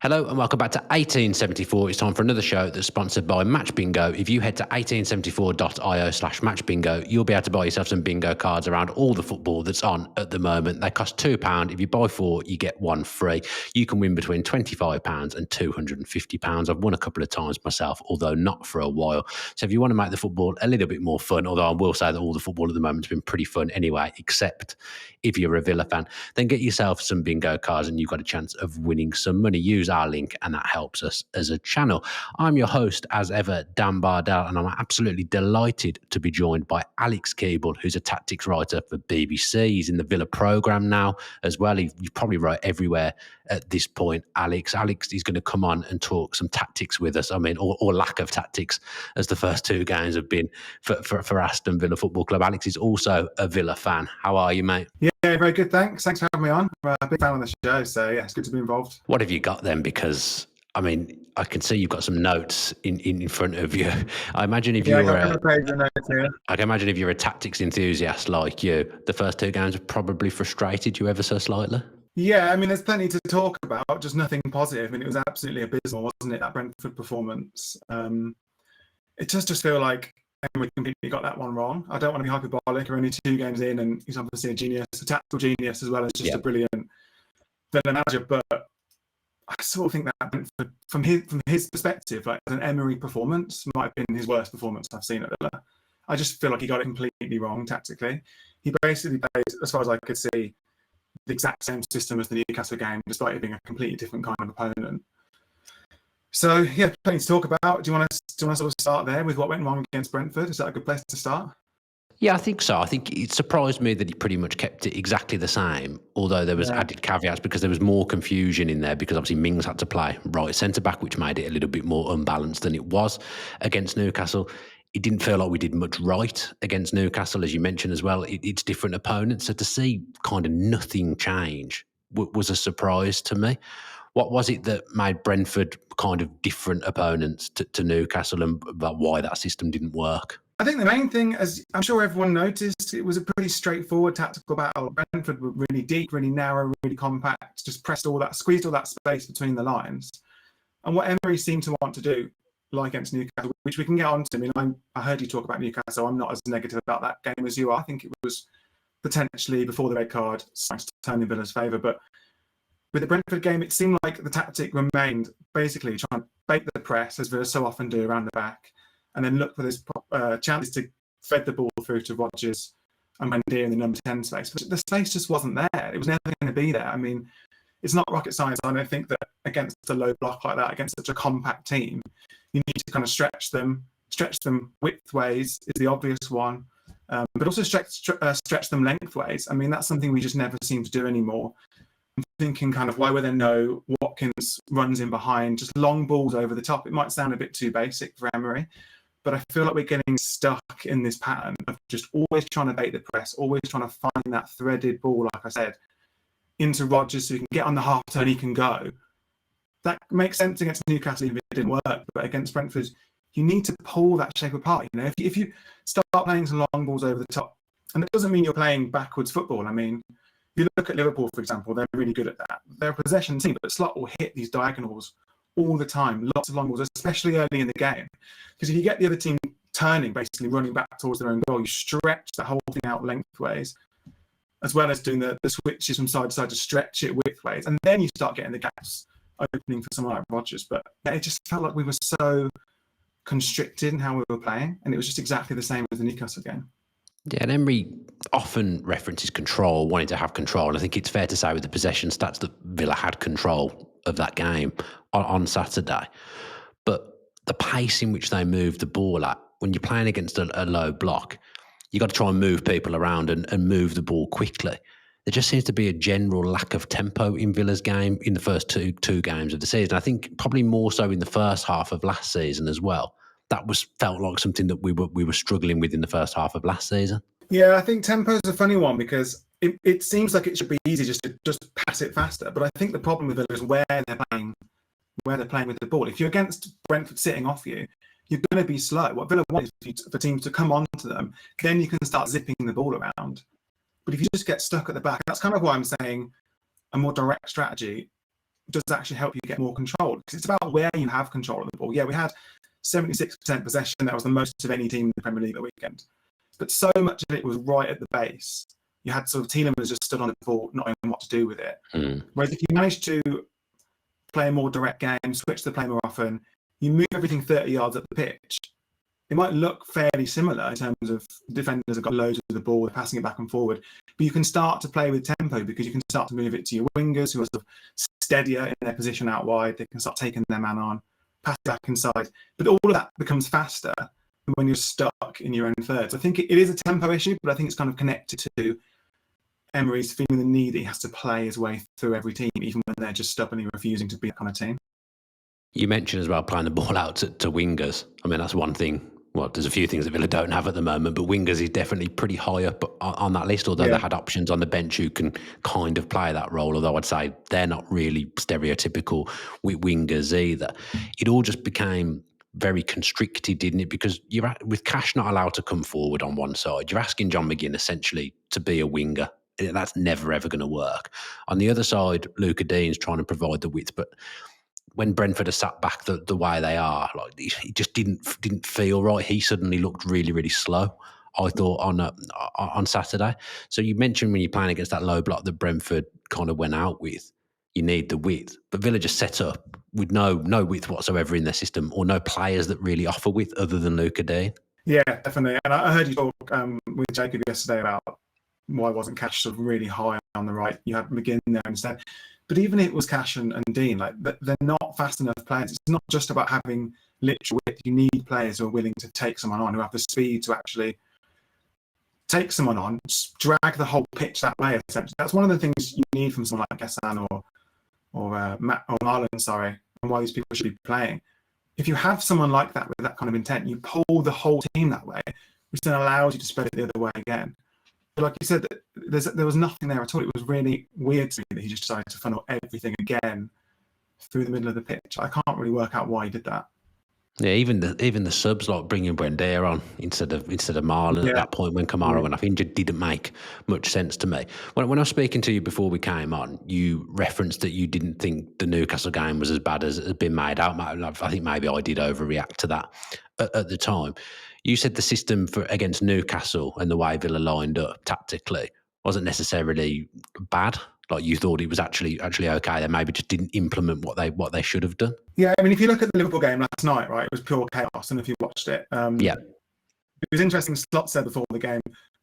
Hello and welcome back to 1874. It's time for another show that's sponsored by Match Bingo. If you head to 1874.io/matchbingo, you'll be able to buy yourself some bingo cards around all the football that's on at the moment. They cost £2. If you buy 4, you get 1 free. You can win between £25 and £250. I've won a couple of times myself, although not for a while. So if you want to make the football a little bit more fun, although I will say that all the football at the moment has been pretty fun anyway, except if you're a Villa fan, then get yourself some bingo cards and you've got a chance of winning some money. Use our link and that helps us as a channel. I'm your host, as ever, Dan Bardell, and I'm absolutely delighted to be joined by Alex Keble, who's a tactics writer for BBC. He's in the Villa programme now as well. He probably wrote everywhere at this point, Alex. Alex is going to come on and talk some tactics with us. I mean, or lack of tactics, as the first 2 games have been for Aston Villa Football Club. Alex is also a Villa fan. How are you, mate? Yeah, very good. Thanks for having me on. I'm a big fan of the show, so yeah, it's good to be involved. What have you got then? Because I mean, I can see you've got some notes in front of you. I imagine if you're I can imagine if you're a tactics enthusiast like you, the first 2 games have probably frustrated you ever so slightly. Yeah, I mean, there's plenty to talk about, just nothing positive. I mean, it was absolutely abysmal, wasn't it, that Brentford performance? It does just feel like Emery completely got that one wrong. I don't want to be hyperbolic. We're only 2 games in, and he's obviously a genius, a tactical genius, as well as just a brilliant Villa manager. But I sort of think that Brentford, from his perspective, like an Emery performance might have been his worst performance I've seen at Villa. I just feel like he got it completely wrong tactically. He basically played, as far as I could see, the exact same system as the Newcastle game, despite it being a completely different kind of opponent. So yeah, plenty to talk about. Do you want to sort of start there with what went wrong against Brentford? Is that a good place to start? Yeah, I think so. I think it surprised me that he pretty much kept it exactly the same, although there was added caveats because there was more confusion in there because obviously Mings had to play right centre-back, which made it a little bit more unbalanced than it was against Newcastle. It didn't feel like we did much right against Newcastle, as you mentioned as well. It's different opponents. So to see kind of nothing change was a surprise to me. What was it that made Brentford kind of different opponents to Newcastle and about why that system didn't work? I think the main thing, as I'm sure everyone noticed, it was a pretty straightforward tactical battle. Brentford were really deep, really narrow, really compact, just squeezed all that space between the lines. And what Emery seemed to want to do, like against Newcastle, which we can get on to. I mean, I heard you talk about Newcastle. I'm not as negative about that game as you are. I think it was potentially, before the red card, turning in Villa's favour. But with the Brentford game, it seemed like the tactic remained basically trying to bait the press, as Villa so often do, around the back, and then look for this chances to fed the ball through to Rodgers and Mendy in the number 10 space. But the space just wasn't there. It was never going to be there. I mean, it's not rocket science. I don't think that against a low block like that, against such a compact team, you need to kind of stretch them widthways is the obvious one, but also stretch them lengthways. I mean, that's something we just never seem to do anymore. I'm thinking kind of why were there no Watkins runs in behind, just long balls over the top? It might sound a bit too basic for Emery, but I feel like we're getting stuck in this pattern of just always trying to bait the press, always trying to find that threaded ball, like I said, into Rodgers so he can get on the half turn, he can go. That makes sense against Newcastle if it didn't work, but against Brentford, you need to pull that shape apart. You know, if you start playing some long balls over the top, and it doesn't mean you're playing backwards football. I mean, if you look at Liverpool, for example, they're really good at that. They're a possession team, but Slot will hit these diagonals all the time, lots of long balls, especially early in the game. Because if you get the other team turning, basically running back towards their own goal, you stretch the whole thing out lengthways, as well as doing the switches from side to side to stretch it widthways. And then you start getting the gaps opening for someone like Rodgers. But it just felt like we were so constricted in how we were playing, and it was just exactly the same as the Newcastle game. Yeah, and Emery often references control, wanting to have control. And I think it's fair to say with the possession stats that Villa had control of that game on Saturday. But the pace in which they moved the ball at, when you're playing against a low block, you got to try and move people around and move the ball quickly. There just seems to be a general lack of tempo in Villa's game in the first two games of the season. I think probably more so in the first half of last season as well. That felt like something that we were struggling with in the first half of last season. Yeah, I think tempo is a funny one because it seems like it should be easy just to pass it faster. But I think the problem with Villa is where they're playing with the ball. If you're against Brentford sitting off you, you're going to be slow. What Villa want is for teams to come onto them. Then you can start zipping the ball around. But if you just get stuck at the back, that's kind of why I'm saying a more direct strategy does actually help you get more control, because it's about where you have control of the ball. Yeah, we had 76% possession. That was the most of any team in the Premier League at the weekend. But so much of it was right at the base. You had sort of Tielemans just stood on the ball, not knowing what to do with it. Whereas if you manage to play a more direct game, switch the play more often, you move everything 30 yards up the pitch, it might look fairly similar in terms of defenders have got loads of the ball, they're passing it back and forward, but you can start to play with tempo because you can start to move it to your wingers who are sort of steadier in their position out wide. They can start taking their man on, pass it back inside. But all of that becomes faster when you're stuck in your own thirds. I think it is a tempo issue, but I think it's kind of connected to Emery's feeling the need that he has to play his way through every team, even when they're just stubbornly refusing to be that kind of team. You mentioned as well playing the ball out to wingers. I mean, that's one thing. Well, there's a few things that Villa don't have at the moment, but wingers is definitely pretty high up on that list, although they had options on the bench who can kind of play that role, although I'd say they're not really stereotypical with wingers either. It all just became very constricted, didn't it? Because you're with Cash not allowed to come forward on one side, you're asking John McGinn essentially to be a winger. That's never, ever going to work. On the other side, Luca Dean's trying to provide the width, but when Brentford are sat back the way they are, like it just didn't feel right. He suddenly looked really, really slow, I thought, on Saturday. So you mentioned when you're playing against that low block that Brentford kind of went out with, you need the width. But Villa just set up with no width whatsoever in their system, or no players that really offer width other than Luca Dean. Yeah, definitely. And I heard you talk with Jacob yesterday about why wasn't Cash sort of really high on the right. You had McGinn there instead. But even if it was Cash and Dean, like they're not fast enough players. It's not just about having literal width. You need players who are willing to take someone on, who have the speed to actually take someone on, drag the whole pitch that way. Essentially, that's one of the things you need from someone like Gassan or Matt or Marlon, sorry, and why these people should be playing. If you have someone like that with that kind of intent, you pull the whole team that way, which then allows you to spread it the other way again. Like you said, there was nothing there at all. It was really weird to me that he just decided to funnel everything again through the middle of the pitch. I can't really work out why he did that. Yeah, even the subs like bringing Buendia on instead of Marlon at that point when Kamara went off injured didn't make much sense to me. When I was speaking to you before we came on, you referenced that you didn't think the Newcastle game was as bad as it had been made out. I think maybe I did overreact to that at the time. You said the system against Newcastle and the way Villa lined up tactically wasn't necessarily bad. Like you thought it was actually okay. They maybe just didn't implement what they should have done. Yeah, I mean, if you look at the Liverpool game last night, right, it was pure chaos. And if you watched it, it was interesting. Slot said before the game,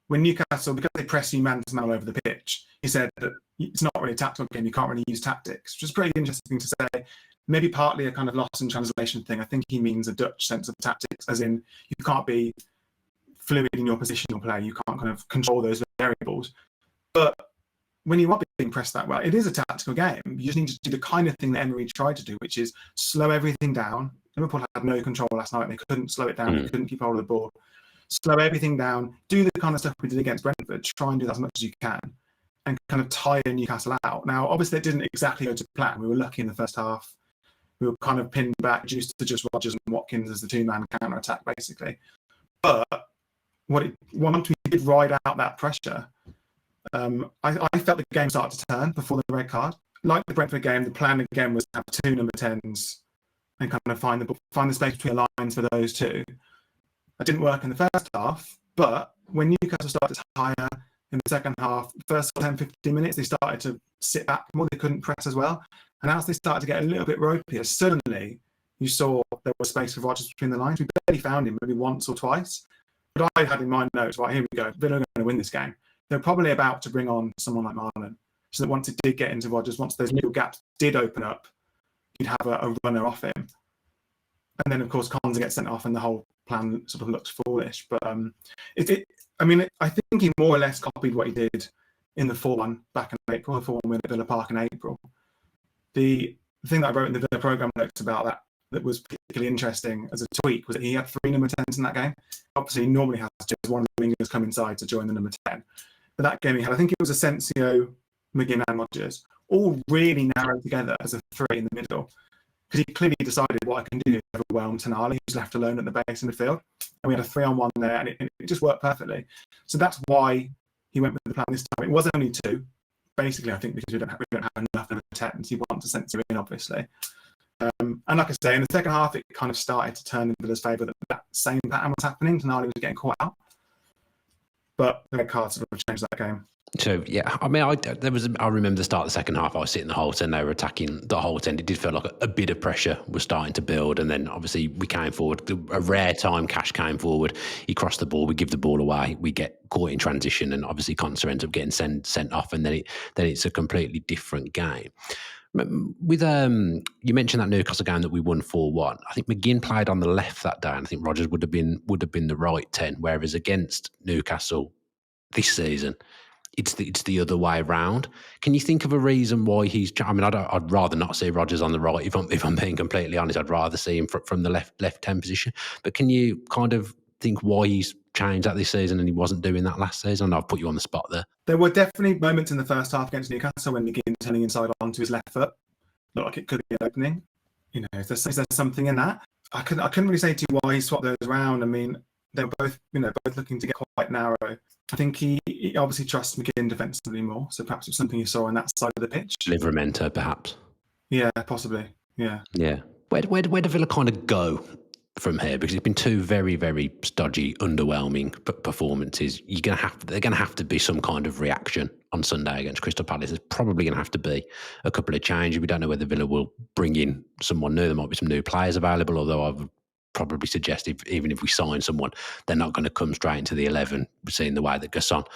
when Newcastle, because they press you man to man all over the pitch, he said that it's not really a tactical game. You can't really use tactics, which is pretty interesting to say. Maybe partly a kind of lost in translation thing. I think he means a Dutch sense of tactics, as in you can't be fluid in your positional play. You can't kind of control those variables. But when you are being pressed that well, it is a tactical game. You just need to do the kind of thing that Emery tried to do, which is slow everything down. Liverpool had no control last night. They couldn't slow it down. They couldn't keep hold of the ball. Slow everything down. Do the kind of stuff we did against Brentford. Try and do that as much as you can and kind of tire Newcastle out. Now, obviously, it didn't exactly go to plan. We were lucky in the first half. We were kind of pinned back, reduced to just Rodgers and Watkins as the two-man counter-attack, basically. But once we did ride out that pressure, I felt the game started to turn before the red card. Like the Brentford game, the plan again was to have two number 10s and kind of find the space between the lines for those two. That didn't work in the first half, but when Newcastle started to hire in the second half, first 10, 15 minutes, they started to sit back more. They couldn't press as well. And as they started to get a little bit ropier, suddenly you saw there was space for Rodgers between the lines. We barely found him, maybe once or twice. But I had in my notes, right, here we go, Villa are going to win this game. They're probably about to bring on someone like Marlon, so that once it did get into Rodgers, once those little gaps did open up, you'd have a runner off him. And then, of course, Konza gets sent off and the whole plan sort of looks foolish. But I think he more or less copied what he did in the 4-1 back in April, the 4-1 win at Villa Park in April. The thing that I wrote in the Villa programme notes about that was particularly interesting as a tweak was that he had 3 number 10s in that game. Obviously, he normally has just one of the wingers come inside to join the number 10. But that game he had, I think it was Asensio, McGinn and Rodgers, all really narrowed together as a 3 in the middle. Because he clearly decided what I can do is overwhelm Tonali, who's left alone at the base in the field. And we had a 3-on-1 there, and it just worked perfectly. So that's why he went with the plan this time. It was only 2, basically, I think because we don't have enough of a 10s, he wants to censor in, obviously. And like I say, in the second half, it kind of started to turn in Villa's favour that same pattern was happening. Tonali was getting caught out. But the red cards sort of changed that game. So yeah, I mean, I remember the start of the second half. I was sitting the whole 10. They were attacking the whole 10. It did feel like a bit of pressure was starting to build, and then obviously we came forward. A rare time, Cash came forward. He crossed the ball. We give the ball away. We get caught in transition, and obviously Conser ends up getting sent off, and then it's a completely different game. With you mentioned that Newcastle game that we won 4-1. I think McGinn played on the left that day, and I think Rodgers would have been the right 10. Whereas against Newcastle this season, it's the other way round. Can you think of a reason why he's? I mean, I'd rather not see Rodgers on the right. If I'm being completely honest, I'd rather see him from the left 10 position. But can you kind of think why he's changed that this season and he wasn't doing that last season? I've put you on the spot there. There were definitely moments in the first half against Newcastle when McGinn turning inside onto his left foot looked like it could be an opening. You know, is there something in that? I couldn't really say to you why he swapped those around. I mean, they were both looking to get quite narrow. I think he obviously trusts McGinn defensively more, so perhaps it's something you saw on that side of the pitch. Livramento, perhaps. Yeah, possibly. Yeah. Where do Villa kind of go from here? Because it's been two very, very stodgy, underwhelming performances. They're gonna have to be some kind of reaction on Sunday against Crystal Palace. There's probably gonna have to be a couple of changes. We don't know whether Villa will bring in someone new. There might be some new players available, although I would probably suggest even if we sign someone, they're not going to come straight into the 11. We're seeing the way that Gasson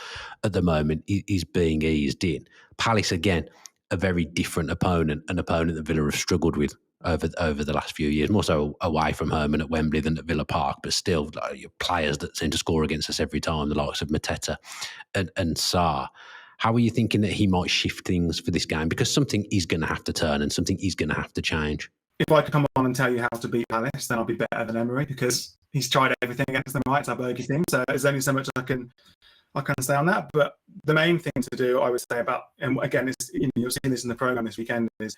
at the moment is being eased in. Palace, again, a very different opponent, an opponent that Villa have struggled with over the last few years, more so away from home and at Wembley than at Villa Park, but still players that seem to score against us every time, the likes of Mateta and Sarr. How are you thinking that he might shift things for this game? Because something is going to have to turn and something is going to have to change. If I could come on and tell you how to beat Palace, then I'll be better than Emery because he's tried everything against them, right? It's our bogey team. So there's only so much I can say on that. But the main thing to do, I would say about, and again, you're seeing this in the programme this weekend, is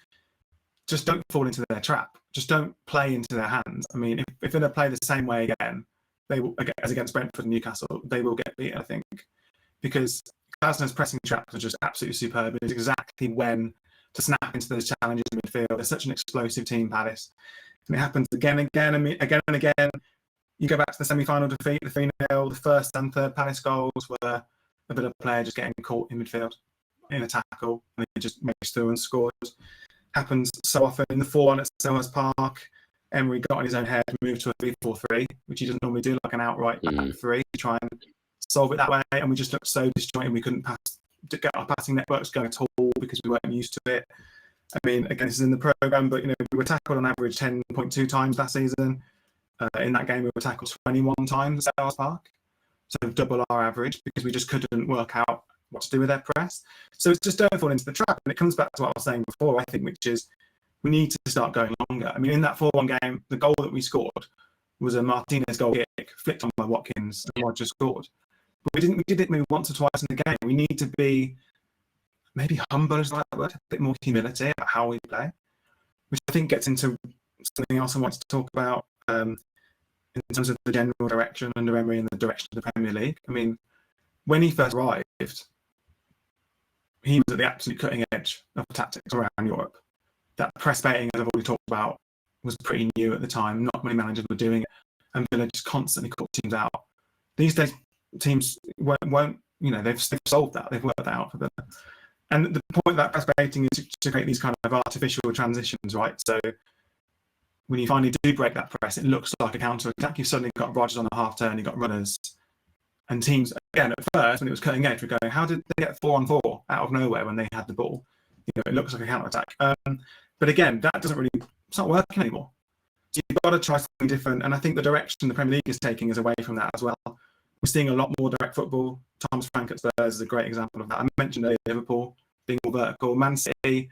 just don't fall into their trap. Just don't play into their hands. I mean, if Villa play the same way again, they will, as against Brentford and Newcastle, they will get beaten, I think, because Glasnow's pressing traps are just absolutely superb. It's exactly when to snap into those challenges in midfield. They're such an explosive team, Palace. And it happens again and again. You go back to the semi-final defeat, the 3-0, the first and third Palace goals were a bit of a player just getting caught in midfield in a tackle, and he just makes through and scores. Happens so often. In the 4-1 at Selhurst Park, Emery got on his own head, moved to a 3-4-3, which he doesn't normally do, like an outright back three, to try and solve it that way. And we just looked so disjointed, we couldn't get our passing networks going at all because we weren't used to it. I mean, again, this is in the programme, but we were tackled on average 10.2 times last season. In that game, we were tackled 21 times at Selhurst Park, so double our average because we just couldn't work out what to do with their press. So it's just don't fall into the trap. And it comes back to what I was saying before, I think, which is we need to start going longer. I mean, in that 4-1 game, the goal that we scored was a Martinez goal kick flicked on by Watkins, and Roger scored. But we did it maybe once or twice in the game. We need to be maybe humble, is the right word, a bit more humility about how we play, which I think gets into something else I want to talk about in terms of the general direction under Emery and the direction of the Premier League. I mean, when he first arrived, he was at the absolute cutting edge of tactics around Europe. That press baiting, as I've already talked about, was pretty new at the time. Not many managers were doing it, and Villa just constantly caught teams out. These days, teams won't they've solved that. They've worked that out for them. And the point of that press baiting is to create these kind of artificial transitions, right? So when you finally do break that press, it looks like a counter-attack. You've suddenly got Rodgers on a half-turn, you've got runners. And teams, again, at first, when it was cutting edge, were going, how did they get 4-on-4 out of nowhere when they had the ball? It looks like a counter-attack. But again, that doesn't really, it's not working anymore. So you've got to try something different. And I think the direction the Premier League is taking is away from that as well. We're seeing a lot more direct football. Thomas Frank at Spurs is a great example of that. I mentioned earlier Liverpool being more vertical. Man City,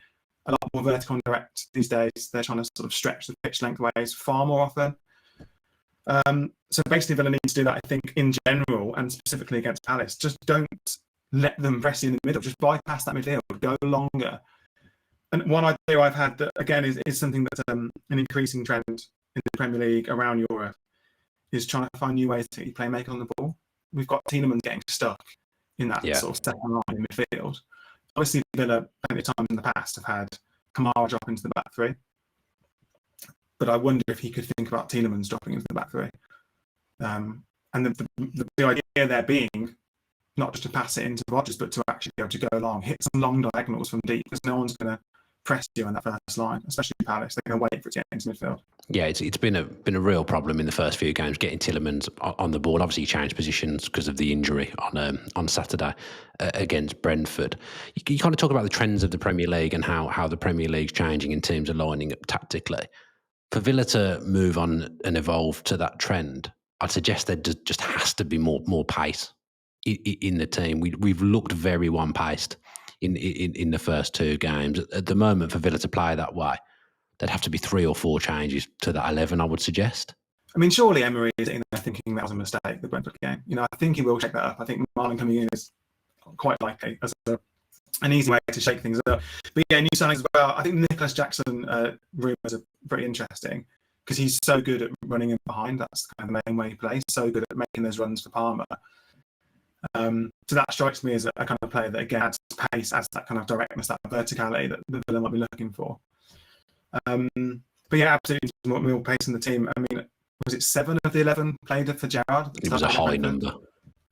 a lot more vertical and direct these days. They're trying to sort of stretch the pitch lengthways far more often. So basically, Villa needs to do that, I think, in general, and specifically against Palace. Just don't let them press you in the middle. Just bypass that midfield. Go longer. And one idea I've had that, again, is something that's an increasing trend in the Premier League around Europe, is trying to find new ways to get your playmaker on the ball. We've got Tielemans getting stuck in that sort of second line in midfield. Obviously, Villa, plenty of times in the past, have had Kamara drop into the back three. But I wonder if he could think about Tielemans dropping into the back three. And the idea there being not just to pass it into Rodgers, but to actually be able to go along, hit some long diagonals from deep, because no one's going to press you on that first line, especially Palace. They're going to wait for it to get into midfield. Yeah, it's been a real problem in the first few games getting Tielemans on the ball. Obviously, he changed positions because of the injury on Saturday against Brentford. You kind of talk about the trends of the Premier League and how the Premier League's changing and teams are lining up tactically. For Villa to move on and evolve to that trend, I'd suggest there just has to be more pace in the team. We've looked very one-paced in the first two games. At the moment, for Villa to play that way, there'd have to be 3 or 4 changes to that 11, I would suggest. I mean, surely Emery is in there thinking that was a mistake, the Brentford game. I think he will check that up. I think Marlon coming in is quite likely as an easy way to shake things up. But yeah, new signings as well. I think Nicholas Jackson rumours are pretty interesting because he's so good at running in behind. That's kind of the main way he plays. So good at making those runs for Palmer. So that strikes me as a kind of player that again adds pace, adds that kind of directness, that verticality that the Villa might be looking for. But yeah, absolutely more pace in the team. I mean, was it 7 of the 11 played for Gerrard? It was a high number.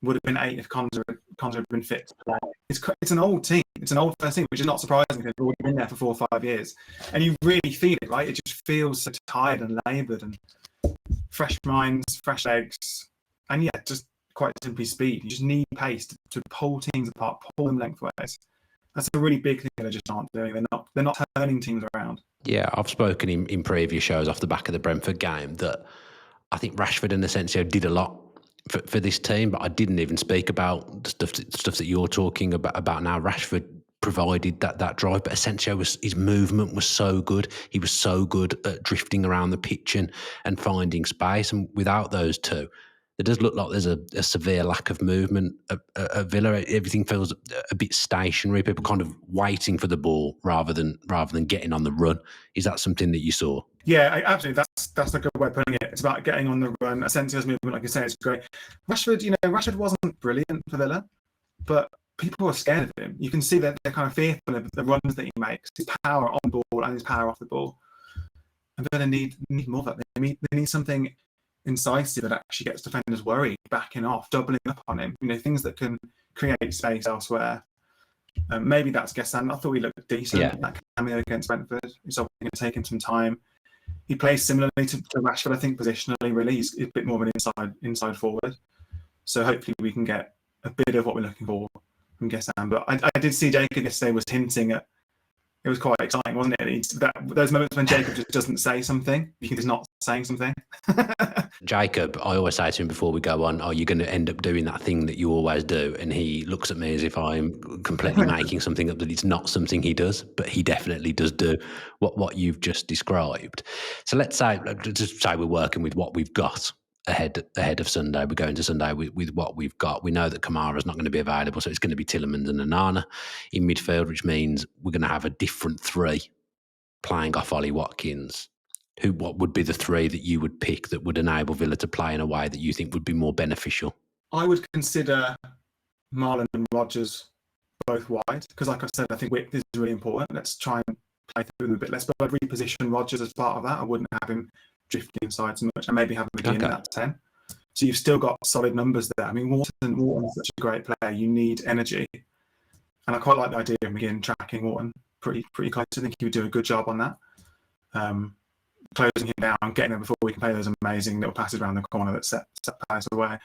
Would have been 8 if Conza had been fit to play. It's an old team. It's an old first team, which is not surprising because they've already been there for 4 or 5 years. And you really feel it, right? It just feels so tired and laboured and fresh minds, fresh legs. And yeah, just quite simply speed. You just need pace to pull teams apart, pull them lengthways. That's a really big thing they just aren't doing. They're not turning teams around. Yeah, I've spoken in previous shows off the back of the Brentford game that I think Rashford and Asensio did a lot for this team, but I didn't even speak about the stuff that you're talking about now. Rashford provided that drive, but Asensio his movement was so good. He was so good at drifting around the pitch and finding space. And without those two, it does look like there's a severe lack of movement at Villa. Everything feels a bit stationary. People kind of waiting for the ball rather than getting on the run. Is that something that you saw? Yeah, absolutely. That's a good way of putting it. It's about getting on the run. Asensio's movement, like you say, is great. Rashford wasn't brilliant for Villa, but people are scared of him. You can see that they're kind of fearful of the runs that he makes, his power on ball and his power off the ball. And Villa need more of that. They need something incisive that actually gets defenders worried, backing off, doubling up on him. Things that can create space elsewhere. Maybe that's Gessan. I thought he looked decent in that cameo against Brentford. It's obviously going to take him some time. He plays similarly to Rashford, I think, positionally. Really, he's a bit more of an inside forward. So hopefully we can get a bit of what we're looking for from Gessan. But I did see Jacob yesterday was hinting at. It was quite exciting, wasn't it? Those moments when Jacob just doesn't say something, he's not saying something. Jacob, I always say to him before we go on, are you going to end up doing that thing that you always do? And he looks at me as if I'm completely making something up, that it's not something he does, but he definitely does do what you've just described. So let's say we're working with what we've got ahead of Sunday. We're going to Sunday with what we've got. We know that Kamara's not going to be available, so it's going to be Tielemans and Onana in midfield, which means we're going to have a different 3 playing off Ollie Watkins. What would be the 3 that you would pick that would enable Villa to play in a way that you think would be more beneficial? I would consider Marlon and Rodgers both wide because, like I said, I think width is really important. Let's try and play through them a bit less, but I'd reposition Rodgers as part of that. I wouldn't have him drifting inside so much, and maybe have him again in that 10. So you've still got solid numbers there. I mean, Wharton is such a great player. You need energy, and I quite like the idea of McGinn tracking Wharton pretty close. I think he would do a good job on that. Closing him down, getting him before we can play those amazing little passes around the corner that set Palace away.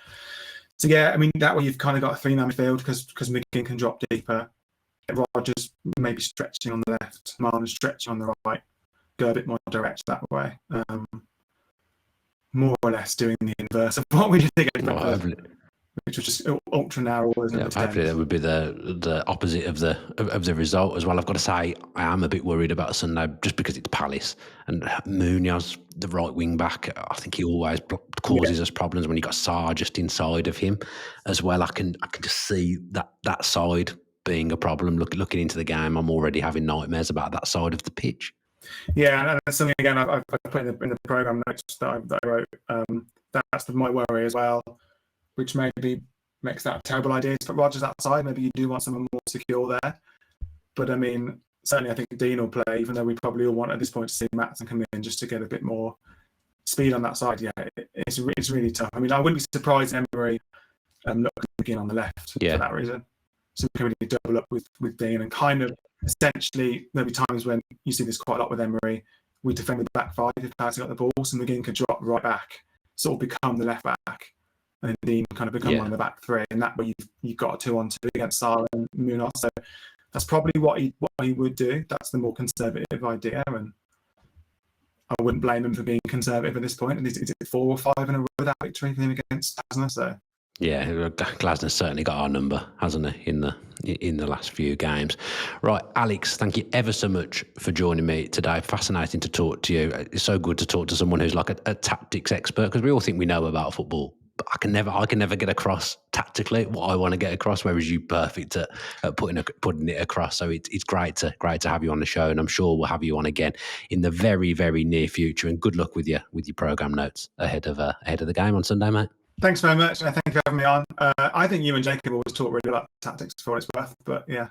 So yeah, I mean, that way you've kind of got a 3-man midfield because McGinn can drop deeper. Rodgers maybe stretching on the left, Marlon stretching on the right, go a bit more direct that way. More or less doing the inverse of what we did against which was just ultra narrow. Hopefully that would be the opposite of the result as well. I've got to say I am a bit worried about Sunday just because it's Palace and Munoz, the right wing back. I think he always causes us problems when you got Sarr just inside of him as well. I can just see that side being a problem. Looking into the game, I'm already having nightmares about that side of the pitch. Yeah, and that's something again I've put in the program notes that I wrote. That's my worry as well, which maybe makes that a terrible idea to put Rodgers outside. Maybe you do want someone more secure there. But I mean, certainly I think Dean will play, even though we probably all want at this point to see Maatsen come in just to get a bit more speed on that side. Yeah, it's really tough. I mean, I wouldn't be surprised Emery looking again on the left for that reason. So we can really double up with Dean and kind of essentially there'll be times when you see this quite a lot with Emery. We defend with the back five if Paz got the ball, so McGinn could drop right back, sort of become the left back, and then Dean kind of become one of the back three, and that way you've got a 2-on-2 against Salah and Munoz. So that's probably what he would do. That's the more conservative idea, and I wouldn't blame him for being conservative at this point. And is it 4 or 5 in a row without victory for him against Glasner? So yeah, Glasner's certainly got our number, hasn't he, in the last few games. Right, Alex, thank you ever so much for joining me today. Fascinating to talk to you. It's so good to talk to someone who's like a tactics expert, because we all think we know about football, but I can never get across tactically what I want to get across, whereas you're perfect at putting it across. So it's great to have you on the show, and I'm sure we'll have you on again in the very, very near future. And good luck with your program notes ahead of the game on Sunday, mate. Thanks very much, and thank you for having me on. I think you and Jacob always talk really about tactics for what it's worth, but yeah.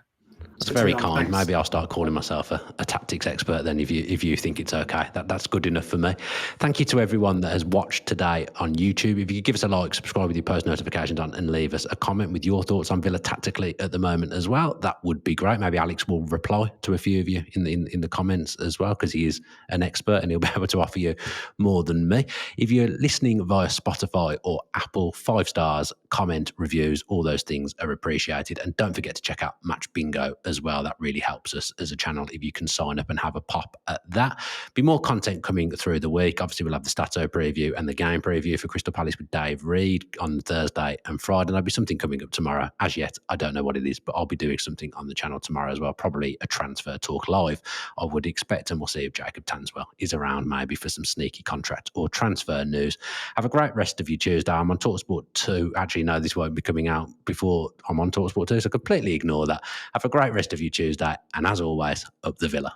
It's very kind. Thanks. Maybe I'll start calling myself a tactics expert then, if you think it's okay. That's good enough for me. Thank you to everyone that has watched today on YouTube. If you could give us a like, subscribe with your post notifications on, and leave us a comment with your thoughts on Villa tactically at the moment as well, that would be great. Maybe Alex will reply to a few of you in the comments as well, because he is an expert and he'll be able to offer you more than me. If you're listening via Spotify or Apple, 5 stars, comment, reviews, all those things are appreciated. And don't forget to check out Match Bingo as well. That really helps us as a channel if you can sign up and have a pop at that. Be more content coming through the week. Obviously, we'll have the Stato preview and the game preview for Crystal Palace with Dave Reed on Thursday and Friday. And there'll be something coming up tomorrow. As yet, I don't know what it is, but I'll be doing something on the channel tomorrow as well. Probably a transfer talk live, I would expect. And we'll see if Jacob Tanswell is around, maybe for some sneaky contract or transfer news. Have a great rest of your Tuesday. I'm on TalkSport 2. Actually, no, this won't be coming out before I'm on TalkSport 2, so completely ignore that. Have a great rest of your Tuesday, and as always, up the Villa.